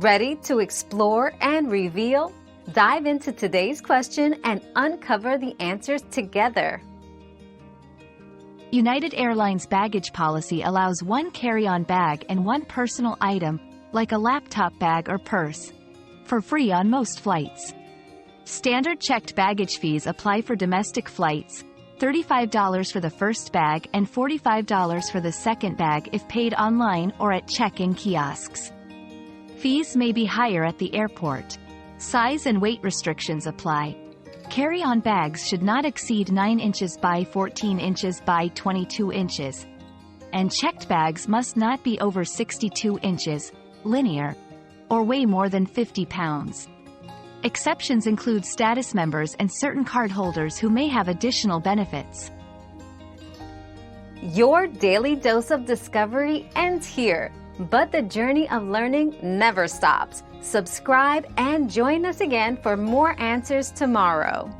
Ready to explore and reveal? Dive into today's question and uncover the answers together. United Airlines baggage policy allows one carry-on bag and one personal item, like a laptop bag or purse, for free on most flights. Standard checked baggage fees apply for domestic flights, $35 for the first bag and $45 for the second bag if paid online or at check-in kiosks. Fees may be higher at the airport. Size and weight restrictions apply. Carry-on bags should not exceed 9 inches by 14 inches by 22 inches. And checked bags must not be over 62 inches, linear, or weigh more than 50 pounds. Exceptions include status members and certain cardholders who may have additional benefits. Your daily dose of discovery ends here, but the journey of learning never stops. Subscribe and join us again for more answers tomorrow.